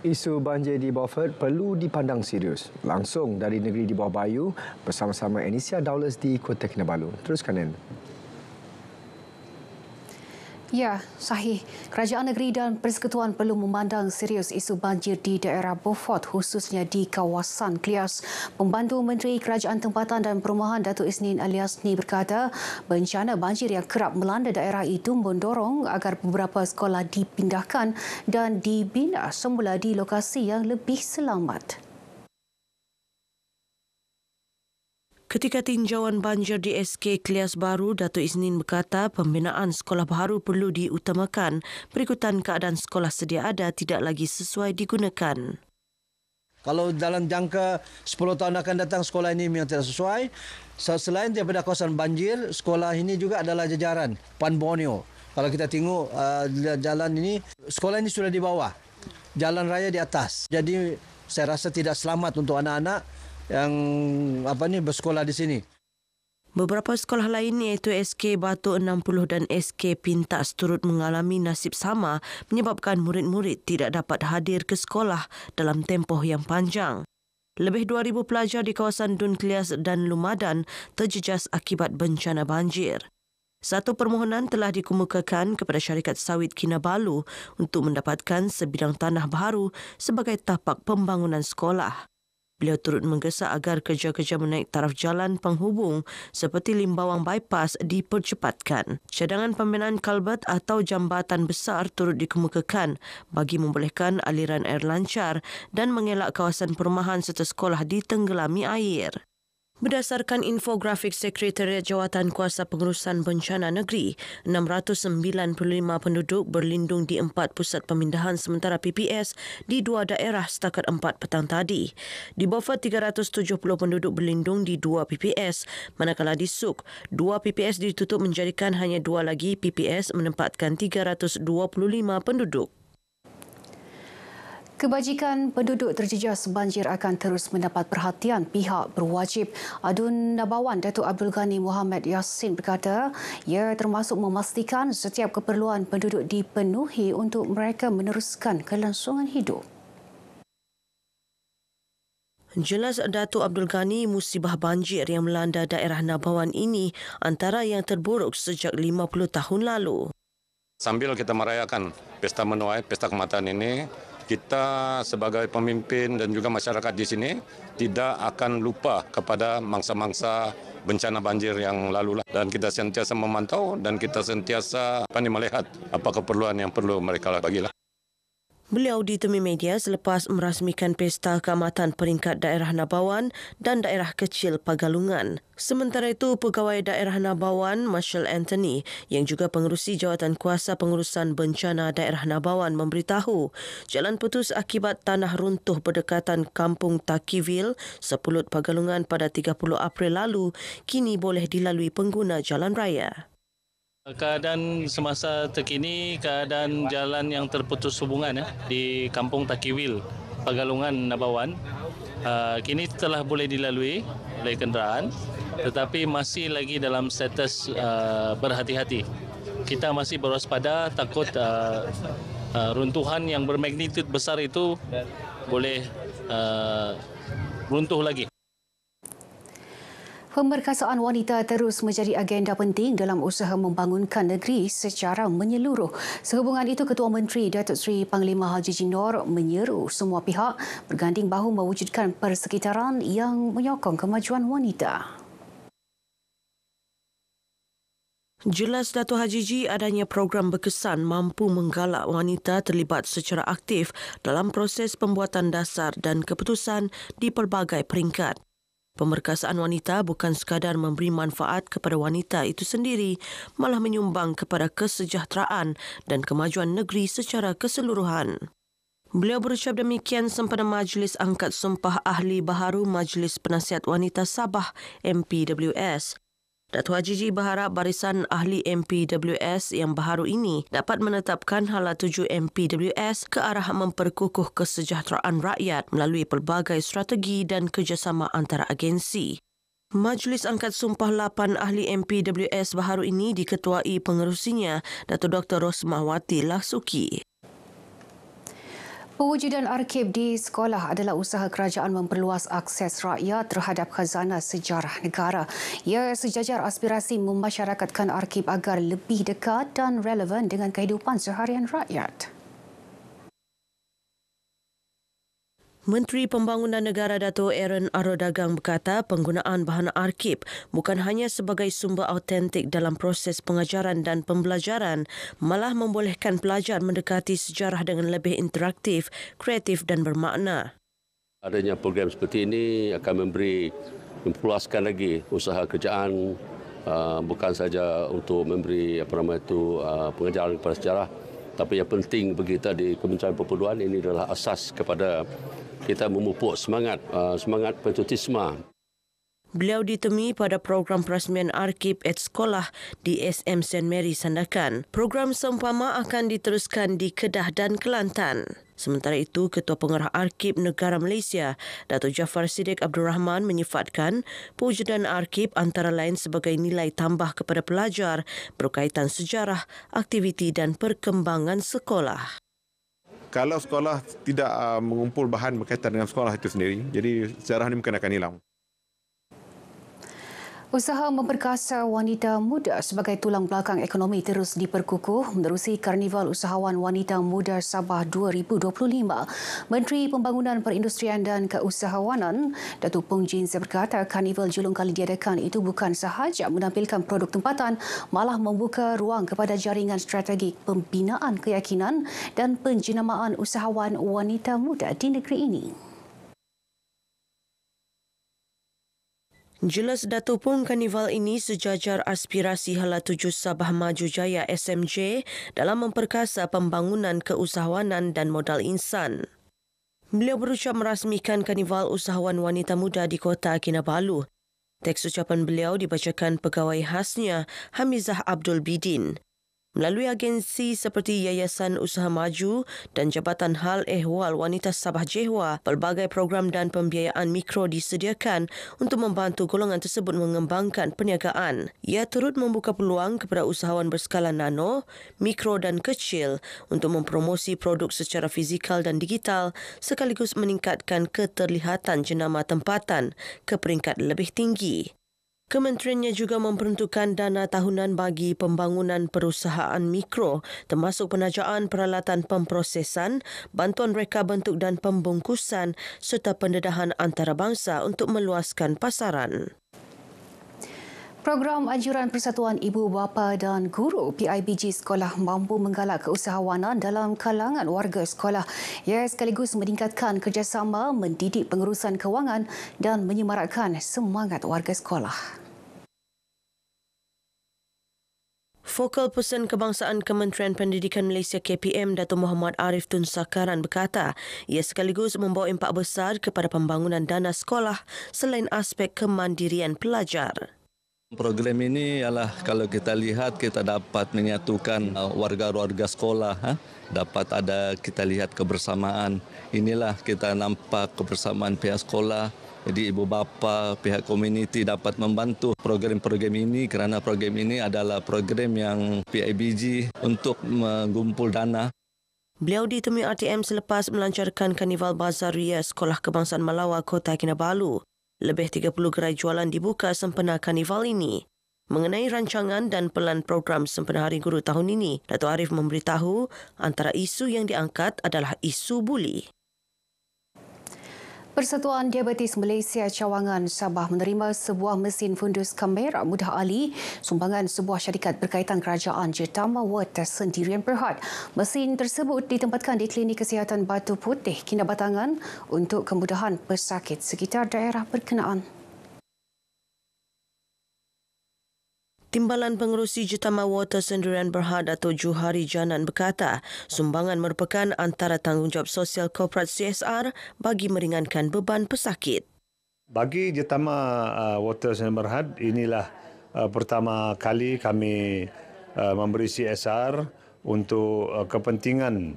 Isu banjir di Beaufort perlu dipandang serius. Langsung dari negeri di bawah Bayu bersama-sama Anisia Dowles di Kota Kinabalu. Teruskan, Nen. Ya, sahih. Kerajaan negeri dan persekutuan perlu memandang serius isu banjir di daerah Beaufort, khususnya di kawasan Klias. Pembantu Menteri Kerajaan Tempatan dan Perumahan Datuk Isnin Aliasni berkata, bencana banjir yang kerap melanda daerah itu mendorong agar beberapa sekolah dipindahkan dan dibina semula di lokasi yang lebih selamat. Ketika tinjauan banjir di SK Klias Baru, Datuk Isnin berkata pembinaan sekolah baru perlu diutamakan berikutan keadaan sekolah sedia ada tidak lagi sesuai digunakan. Kalau dalam jangka 10 tahun akan datang sekolah ini memang tidak sesuai, selain daripada kawasan banjir, sekolah ini juga adalah jajaran Pan Borneo. Kalau kita tengok jalan ini, sekolah ini sudah di bawah, jalan raya di atas. Jadi saya rasa tidak selamat untuk anak-anak yang bersekolah di sini. Beberapa sekolah lain iaitu SK Batu 60 dan SK Pintas turut mengalami nasib sama menyebabkan murid-murid tidak dapat hadir ke sekolah dalam tempoh yang panjang. Lebih 2,000 pelajar di kawasan Dun Klias dan Lumadan terjejas akibat bencana banjir. Satu permohonan telah dikemukakan kepada syarikat sawit Kinabalu untuk mendapatkan sebidang tanah baru sebagai tapak pembangunan sekolah. Beliau turut menggesa agar kerja-kerja menaik taraf jalan penghubung seperti Limbawang Bypass dipercepatkan. Cadangan pembinaan kalbat atau jambatan besar turut dikemukakan bagi membolehkan aliran air lancar dan mengelak kawasan perumahan serta sekolah ditenggelami air. Berdasarkan infografik Sekretariat Jawatan Kuasa Pengurusan Bencana Negeri, 695 penduduk berlindung di 4 pusat pemindahan sementara PPS di 2 daerah setakat 4 petang tadi. Di Beaufort, 370 penduduk berlindung di 2 PPS, manakala di Suk, 2 PPS ditutup menjadikan hanya 2 lagi PPS menempatkan 325 penduduk. Kebajikan penduduk terjejas banjir akan terus mendapat perhatian pihak berwajib. Adun Nabawan Datuk Abdul Ghani Muhammad Yassin berkata, ia termasuk memastikan setiap keperluan penduduk dipenuhi untuk mereka meneruskan kelangsungan hidup. Jelas Datuk Abdul Ghani, musibah banjir yang melanda daerah Nabawan ini antara yang terburuk sejak 50 tahun lalu. Sambil kita merayakan Pesta Menuai, Pesta Kematan ini, kita sebagai pemimpin dan juga masyarakat di sini tidak akan lupa kepada mangsa-mangsa bencana banjir yang lalu. Dan kita sentiasa memantau dan kita sentiasa melihat apa keperluan yang perlu mereka bagilah. Beliau ditemui media selepas merasmikan Pesta Keamatan peringkat daerah Nabawan dan daerah kecil Pagalungan. Sementara itu, Pegawai Daerah Nabawan, Marshal Anthony, yang juga pengerusi Jawatan Kuasa Pengurusan Bencana Daerah Nabawan memberitahu jalan putus akibat tanah runtuh berdekatan Kampung Takiville, Sepulut Pagalungan pada 30 April lalu, kini boleh dilalui pengguna jalan raya. Keadaan semasa terkini, keadaan jalan yang terputus hubungan di Kampung Takiwil, Pagalungan, Nabawan, kini telah boleh dilalui oleh kenderaan, tetapi masih lagi dalam status berhati-hati. Kita masih berwaspada, takut runtuhan yang bermagnitud besar itu boleh runtuh lagi. Pemerkasaan wanita terus menjadi agenda penting dalam usaha membangunkan negeri secara menyeluruh. Sehubungan itu, Ketua Menteri Datuk Seri Panglima Haji Jinor menyeru semua pihak berganding bahu mewujudkan persekitaran yang menyokong kemajuan wanita. Jelas Datuk Haji Ji, adanya program berkesan mampu menggalak wanita terlibat secara aktif dalam proses pembuatan dasar dan keputusan di pelbagai peringkat. Pemerkasaan wanita bukan sekadar memberi manfaat kepada wanita itu sendiri, malah menyumbang kepada kesejahteraan dan kemajuan negeri secara keseluruhan. Beliau berucap demikian sempena Majlis Angkat Sumpah Ahli Baharu Majlis Penasihat Wanita Sabah MPWS. Datuk Haji Ji berharap barisan ahli MPWS yang baharu ini dapat menetapkan hala tuju MPWS ke arah memperkukuh kesejahteraan rakyat melalui pelbagai strategi dan kerjasama antara agensi. Majlis Angkat Sumpah 8 ahli MPWS baharu ini diketuai pengerusinya Datuk Dr. Rosmah Wati Lasuki. Pewujudan arsip di sekolah adalah usaha kerajaan memperluas akses rakyat terhadap khazanah sejarah negara. Ia sejajar aspirasi memasyarakatkan arsip agar lebih dekat dan relevan dengan kehidupan seharian rakyat. Menteri Pembangunan Negara Dato' Aaron Arodagang berkata penggunaan bahan arsip bukan hanya sebagai sumber autentik dalam proses pengajaran dan pembelajaran, malah membolehkan pelajar mendekati sejarah dengan lebih interaktif, kreatif dan bermakna. Adanya program seperti ini akan memperluaskan lagi usaha kerajaan, bukan saja untuk memberi pengajaran kepada sejarah, tapi yang penting bagi kita di Kementerian Perpaduan ini adalah asas kepada kita memupuk semangat patriotisme. Beliau ditemui pada program perasmian arsip at sekolah di SM St. Mary Sandakan. Program seumpama akan diteruskan di Kedah dan Kelantan. Sementara itu, Ketua Pengarah Arsip Negara Malaysia, Dato' Jaafar Siddiq Abdul Rahman menyifatkan pewujudan arsip antara lain sebagai nilai tambah kepada pelajar berkaitan sejarah, aktiviti dan perkembangan sekolah. Kalau sekolah tidak mengumpul bahan berkaitan dengan sekolah itu sendiri, jadi sejarah ini mungkin akan hilang. Usaha memperkasa wanita muda sebagai tulang belakang ekonomi terus diperkukuh menerusi Karnival Usahawan Wanita Muda Sabah 2025. Menteri Pembangunan Perindustrian dan Keusahawanan, Datuk Pung Jin berkata karnival julung kali diadakan itu bukan sahaja menampilkan produk tempatan, malah membuka ruang kepada jaringan strategi pembinaan keyakinan dan penjenamaan usahawan wanita muda di negeri ini. Jelas Dato' Pung karnival ini sejajar aspirasi Hala 7 Sabah Maju Jaya SMJ dalam memperkasa pembangunan keusahawanan dan modal insan. Beliau berucap merasmikan karnival usahawan wanita muda di Kota Kinabalu. Teks ucapan beliau dibacakan pegawai khasnya Hamizah Abdul Bidin. Melalui agensi seperti Yayasan Usaha Maju dan Jabatan Hal Ehwal Wanita Sabah Jehwa, pelbagai program dan pembiayaan mikro disediakan untuk membantu golongan tersebut mengembangkan perniagaan. Ia turut membuka peluang kepada usahawan berskala nano, mikro dan kecil untuk mempromosi produk secara fizikal dan digital sekaligus meningkatkan keterlihatan jenama tempatan ke peringkat lebih tinggi. Kementeriannya juga memperuntukkan dana tahunan bagi pembangunan perusahaan mikro termasuk penajaan peralatan pemprosesan, bantuan reka bentuk dan pembungkusan serta pendedahan antarabangsa untuk meluaskan pasaran. Program Anjuran Persatuan Ibu Bapa dan Guru PIBG Sekolah mampu menggalak keusahawanan dalam kalangan warga sekolah. Ia sekaligus meningkatkan kerjasama, mendidik pengurusan kewangan dan menyemarakkan semangat warga sekolah. Fokal Person Kebangsaan Kementerian Pendidikan Malaysia KPM Dato' Muhammad Arif Tun Sakaran berkata ia sekaligus membawa impak besar kepada pembangunan dana sekolah selain aspek kemandirian pelajar. Program ini ialah kalau kita lihat kita dapat menyatukan warga-warga sekolah, dapat ada kita lihat kebersamaan. Inilah kita nampak kebersamaan pihak sekolah. Jadi ibu bapa, pihak komuniti dapat membantu program-program ini kerana program ini adalah program yang PIBG untuk mengumpul dana. Beliau ditemui RTM selepas melancarkan Karnival Bazar Ria Sekolah Kebangsaan Malawa Kota Kinabalu. Lebih 30 gerai jualan dibuka sempena karnival ini. Mengenai rancangan dan pelan program sempena Hari Guru tahun ini, Dato' Arif memberitahu antara isu yang diangkat adalah isu buli. Persatuan Diabetes Malaysia Cawangan Sabah menerima sebuah mesin fundus kamera mudah ali sumbangan sebuah syarikat berkaitan kerajaan Jetama Water Sendirian Berhad. Mesin tersebut ditempatkan di Klinik Kesihatan Batu Putih Kinabatangan untuk kemudahan pesakit sekitar daerah berkenaan. Timbalan Pengerusi Jetama Water Sendirian Berhad Dato' Juhari Janan berkata, sumbangan merupakan antara tanggungjawab sosial korporat CSR bagi meringankan beban pesakit. Bagi Jetama Water Sendirian Berhad, inilah pertama kali kami memberi CSR untuk kepentingan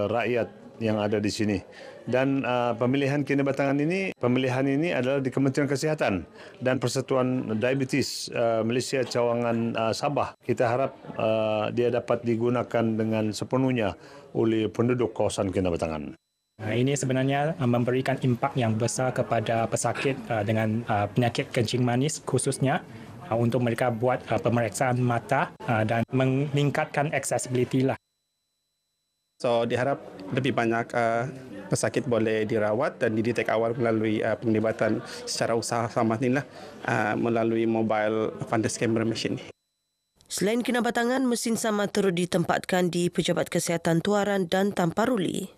rakyat yang ada di sini. Dan pemilihan kinabatangan ini adalah di Kementerian Kesihatan dan Persatuan Diabetes Malaysia Cawangan Sabah. Kita harap dia dapat digunakan dengan sepenuhnya oleh penduduk kawasan kinabatangan. Ini sebenarnya memberikan impak yang besar kepada pesakit dengan penyakit kencing manis khususnya untuk mereka buat pemeriksaan mata dan meningkatkan accessibility lah. So diharap lebih banyak pesakit boleh dirawat dan didetek awal melalui penglibatan secara usaha sama inilah melalui mobile fundus camera machine. Selain kinabatangan, mesin sama turut ditempatkan di Pejabat Kesihatan Tuaran dan Tamparuli.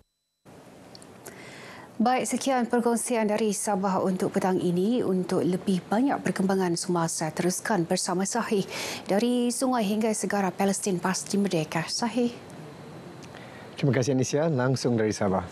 Baik, sekian perkongsian dari Sabah untuk petang ini. Untuk lebih banyak perkembangan semasa, teruskan bersama Sahih. Dari sungai hingga segara Palestin pasti merdeka. Sahih. Terima kasih Anisha, langsung dari Sabah.